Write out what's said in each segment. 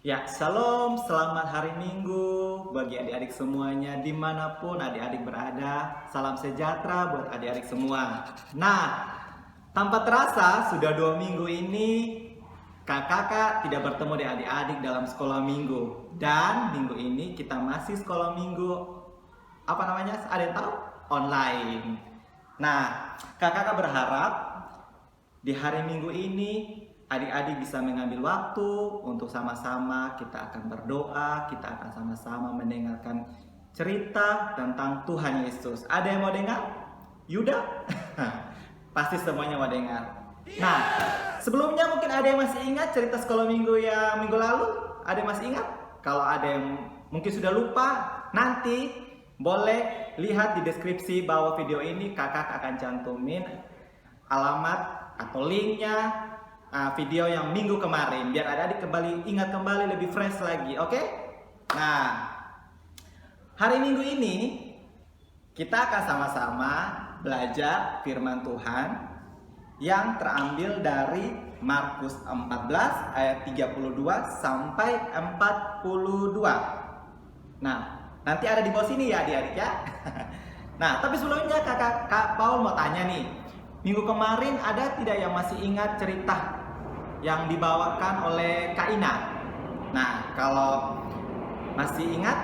Ya, shalom, selamat hari Minggu bagi adik-adik semuanya dimanapun adik-adik berada. Salam sejahtera buat adik-adik semua. Nah, tanpa terasa sudah 2 minggu ini kakak tidak bertemu dengan adik-adik dalam sekolah minggu. Dan minggu ini kita masih sekolah minggu, apa namanya? Ada yang tahu? Online. Nah, kakak berharap di hari Minggu ini adik-adik bisa mengambil waktu untuk sama-sama kita akan berdoa, kita akan sama-sama mendengarkan cerita tentang Tuhan Yesus. Ada yang mau dengar? Yuda? Pasti semuanya mau dengar. Nah, sebelumnya mungkin ada yang masih ingat cerita sekolah minggu yang minggu lalu? Ada yang masih ingat? Kalau ada yang mungkin sudah lupa, nanti boleh lihat di deskripsi bawah video ini, kakak akan cantumin alamat atau linknya video yang minggu kemarin biar adik-adik ingat kembali lebih fresh lagi, oke? Nah, hari Minggu ini kita akan sama-sama belajar firman Tuhan yang terambil dari Markus 14 ayat 32 sampai 42. Nah, nanti ada di bawah sini ya adik-adik ya. Nah, tapi sebelumnya Kak Paul mau tanya nih. Minggu kemarin ada tidak yang masih ingat cerita yang dibawakan oleh Kak Ina? Nah, kalau masih ingat,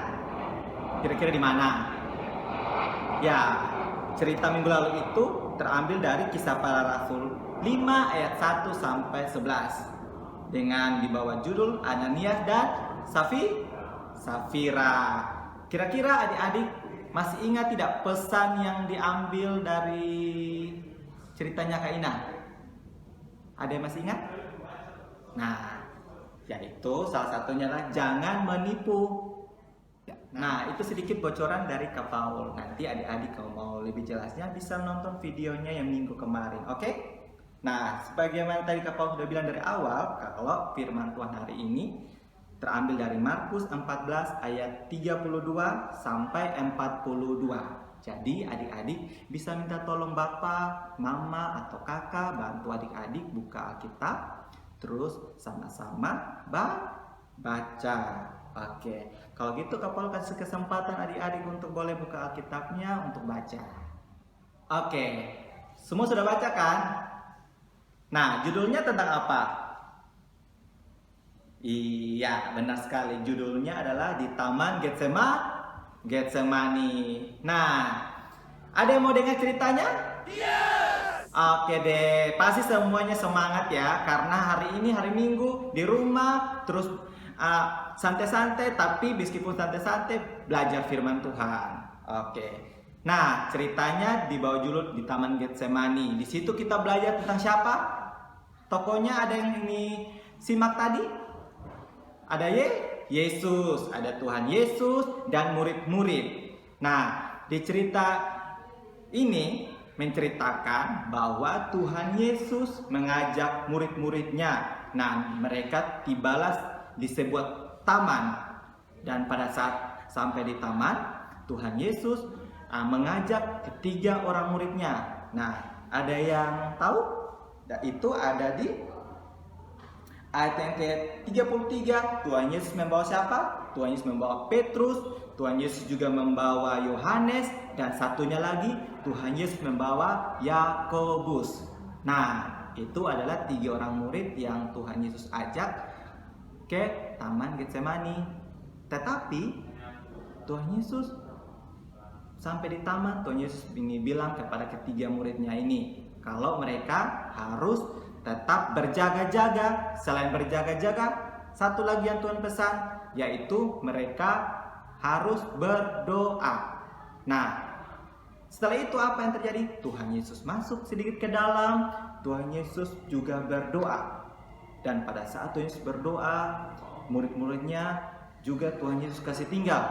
kira-kira di mana? Ya, cerita minggu lalu itu terambil dari Kisah Para Rasul 5 ayat 1 sampai 11 dengan dibawa judul Ananias dan Safira. Kira-kira adik-adik masih ingat tidak pesan yang diambil dari ceritanya Kak Ina? Ada yang masih ingat? Nah, yaitu salah satunya adalah jangan menipu. Nah, itu sedikit bocoran dari Kak Paul. Nanti adik-adik kalau mau lebih jelasnya bisa nonton videonya yang minggu kemarin, oke? Nah, sebagaimana tadi Kak Paul sudah bilang dari awal, kalau firman Tuhan hari ini terambil dari Markus 14 ayat 32 sampai 42. Jadi adik-adik bisa minta tolong bapak, mama, atau kakak bantu adik-adik buka Alkitab. Terus sama-sama baca. Oke, kalau gitu Kak Paul kasih kesempatan adik-adik untuk boleh buka Alkitabnya untuk baca. Oke, semua sudah baca kan? Nah, judulnya tentang apa? Iya, benar sekali. Judulnya adalah di Taman Getsemani. Nah, ada yang mau dengar ceritanya? Oke deh, pasti semuanya semangat ya, karena hari ini hari Minggu di rumah terus santai-santai, tapi meskipun santai-santai belajar firman Tuhan. Oke. Nah, ceritanya di bawah judul di Taman Getsemani. Di situ kita belajar tentang siapa? Tokohnya ada yang ini simak tadi? Ada Yesus, ada Tuhan Yesus dan murid-murid. Nah, di cerita ini menceritakan bahwa Tuhan Yesus mengajak murid-muridnya. Nah, mereka tibalah di sebuah taman. Dan pada saat sampai di taman, Tuhan Yesus mengajak ketiga orang muridnya. Nah, ada yang tahu? Itu ada di ayat yang ke-33. Tuhan Yesus membawa siapa? Tuhan Yesus membawa Petrus. Tuhan Yesus juga membawa Yohanes. Dan satunya lagi Tuhan Yesus membawa Yakobus. Nah, itu adalah 3 orang murid yang Tuhan Yesus ajak ke Taman Getsemani. Tetapi Tuhan Yesus sampai di taman, Tuhan Yesus ini bilang kepada ketiga muridnya ini, kalau mereka harus tetap berjaga-jaga. Selain berjaga-jaga, satu lagi yang Tuhan pesan, yaitu mereka harus berdoa. Nah, setelah itu apa yang terjadi? Tuhan Yesus masuk sedikit ke dalam. Tuhan Yesus juga berdoa. Dan pada saat Tuhan Yesus berdoa, murid-muridnya juga Tuhan Yesus kasih tinggal.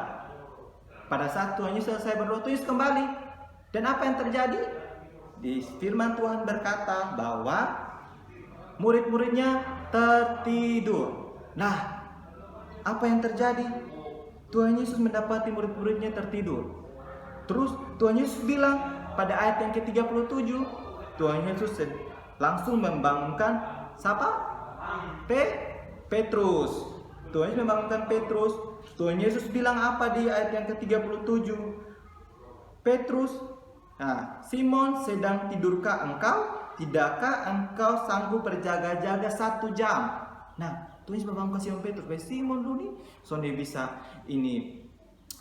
Pada saat Tuhan Yesus selesai berdoa, Tuhan Yesus kembali. Dan apa yang terjadi? Di firman Tuhan berkata bahwa murid-muridnya tertidur. Nah, apa yang terjadi? Tuhan Yesus mendapati murid-muridnya tertidur. Terus Tuhan Yesus bilang pada ayat yang ke-37, Tuhan Yesus langsung membangunkan siapa? Petrus. Tuhan Yesus membangunkan Petrus. Tuhan Yesus bilang apa di ayat yang ke-37? Petrus, nah, Simon, sedang tidurkah engkau? Tidakkah engkau sanggup berjaga-jaga 1 jam? Nah, Tuhan Yesus membangunkan Simon Petrus. Simon dulu nih, sonde bisa ini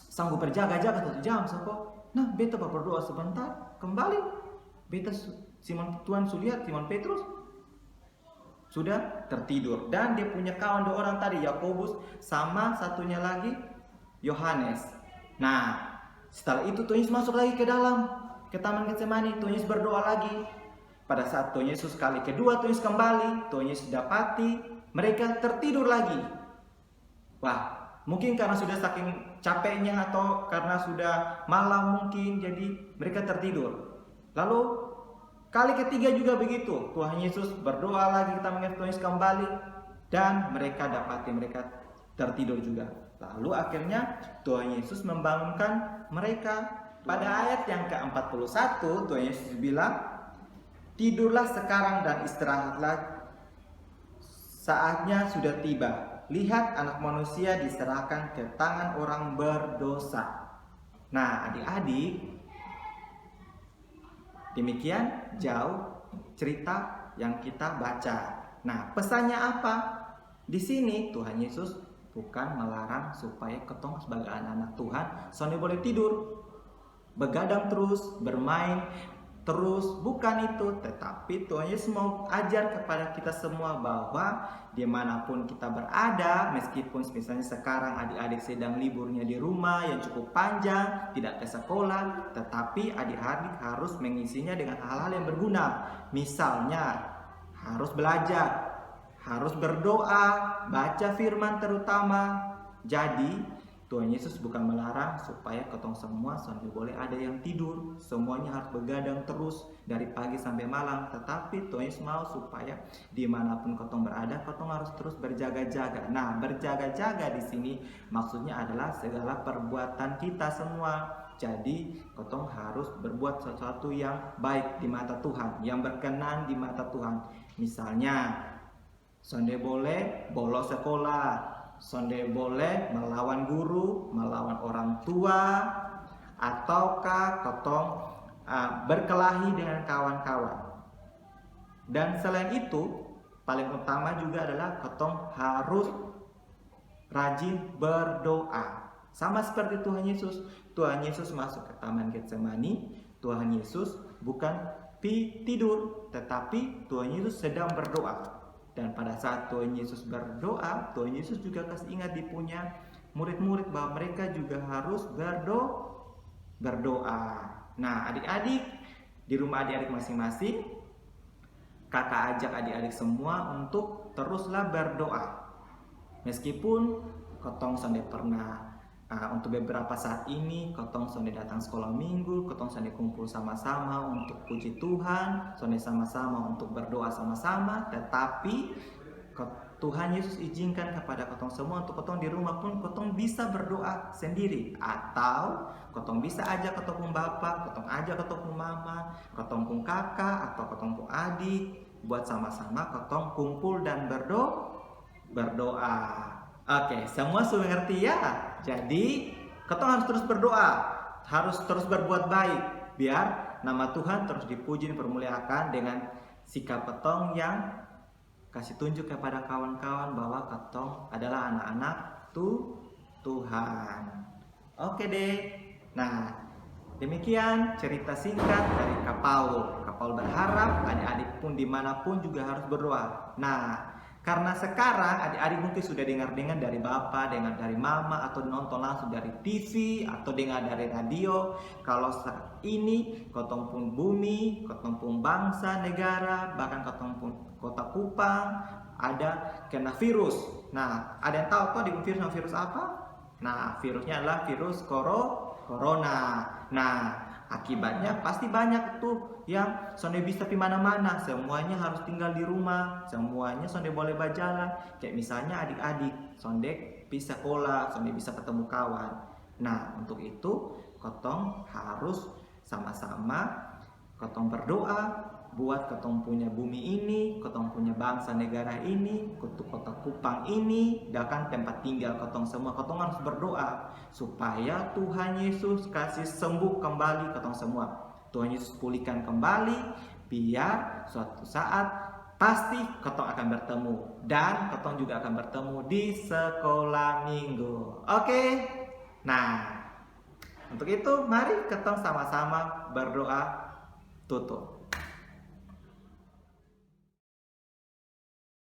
sanggup berjaga-jaga 1 jam, soko. Nah, beta berdoa sebentar, kembali. Beta Simon, Tuhan sudah lihat Simon Petrus sudah tertidur, dan dia punya kawan 2 orang tadi, Yakobus sama satunya lagi Yohanes. Nah, setelah itu Tuhan Yesus masuk lagi ke dalam ke Taman Getsemani. Tuhan Yesus berdoa lagi. Pada saat Tuhan Yesus kali kedua Tuhan Yesus kembali, Tuhan Yesus dapati mereka tertidur lagi. Wah, mungkin karena sudah saking capeknya atau karena sudah malam mungkin, jadi mereka tertidur. Lalu kali ketiga juga begitu. Tuhan Yesus berdoa lagi, kita mengingat Tuhan Yesus kembali, dan mereka dapati mereka tertidur juga. Lalu akhirnya Tuhan Yesus membangunkan mereka. Pada ayat yang ke-41 Tuhan Yesus bilang, tidurlah sekarang dan istirahatlah, saatnya sudah tiba. Lihat, Anak Manusia diserahkan ke tangan orang berdosa. Nah, adik-adik, demikian jauh cerita yang kita baca. Nah, pesannya apa? Di sini Tuhan Yesus bukan melarang supaya ketong sebagai anak-anak Tuhan sonde boleh tidur, begadang terus, bermain terus, bukan itu. Tetapi Tuhan Yesus mau ajar kepada kita semua bahwa dimanapun kita berada, meskipun misalnya sekarang adik-adik sedang liburnya di rumah yang cukup panjang, tidak ke sekolah, tetapi adik-adik harus mengisinya dengan hal-hal yang berguna. Misalnya harus belajar, harus berdoa, baca firman terutama. Jadi Tuhan Yesus bukan melarang supaya ketong semua sampai boleh ada yang tidur, semuanya harus begadang terus dari pagi sampai malam. Tetapi Tuhan Yesus mau supaya dimanapun ketong berada, ketong harus terus berjaga-jaga. Nah, berjaga-jaga di sini maksudnya adalah segala perbuatan kita semua. Jadi ketong harus berbuat sesuatu yang baik di mata Tuhan, yang berkenan di mata Tuhan. Misalnya, sonde boleh bolos sekolah, sonde boleh melawan guru, melawan orang tua, ataukah ketong berkelahi dengan kawan-kawan. Dan selain itu, paling utama juga adalah ketong harus rajin berdoa. Sama seperti Tuhan Yesus. Tuhan Yesus masuk ke Taman Getsemani, Tuhan Yesus bukan tidur, tetapi Tuhan Yesus sedang berdoa. Dan pada saat Tuhan Yesus berdoa, Tuhan Yesus juga kasih ingat di punya murid-murid bahwa mereka juga harus berdoa. Nah, adik-adik, di rumah adik-adik masing-masing, kakak ajak adik-adik semua untuk teruslah berdoa. Meskipun ketong sonde pernah untuk beberapa saat ini ketong sonde datang sekolah minggu, ketong sonde kumpul sama-sama untuk puji Tuhan, sonde sama-sama untuk berdoa sama-sama, tetapi Tuhan Yesus izinkan kepada ketong semua untuk ketong di rumah pun ketong bisa berdoa sendiri, atau ketong bisa ajak ketong bapak, ketong ajak ketong mama, ketong pun kakak atau ketong pun adik buat sama-sama ketong kumpul dan berdoa. Oke, semua sudah ngerti ya? Jadi, ketong harus terus berdoa, harus terus berbuat baik, biar nama Tuhan terus dipuji dan dipermuliakan dengan sikap ketong yang kasih tunjuk kepada kawan-kawan bahwa ketong adalah anak-anak Tuhan. Oke deh. Nah, demikian cerita singkat dari Kak Paul. Kak Paul berharap adik-adik pun dimanapun juga harus berdoa. Nah, karena sekarang adik-adik mungkin sudah dengar-dengar dari bapak, dengar dari mama, atau nonton langsung dari TV, atau dengar dari radio, kalau saat ini ketong pun bumi, ketong pun bangsa, negara, bahkan ketong pun kota Kupang ada kena virus. Nah, ada yang tahu kok di virus apa? Nah, virusnya adalah virus corona. Nah, akibatnya pasti banyak tuh yang sonde bisa pergi mana-mana, semuanya harus tinggal di rumah, semuanya sonde boleh berjalan. Kayak misalnya adik-adik sonde bisa sekolah, sonde bisa ketemu kawan. Nah, untuk itu ketong harus sama-sama ketong berdoa, buat ketong punya bumi ini, ketong punya bangsa negara ini, kota Kupang ini, bahkan tempat tinggal ketong semua. Ketong harus berdoa supaya Tuhan Yesus kasih sembuh kembali ketong semua. Tuhan Yesus pulihkan kembali, biar suatu saat pasti ketong akan bertemu, dan ketong juga akan bertemu di sekolah minggu. Oke? Nah, untuk itu mari ketong sama-sama berdoa tutup.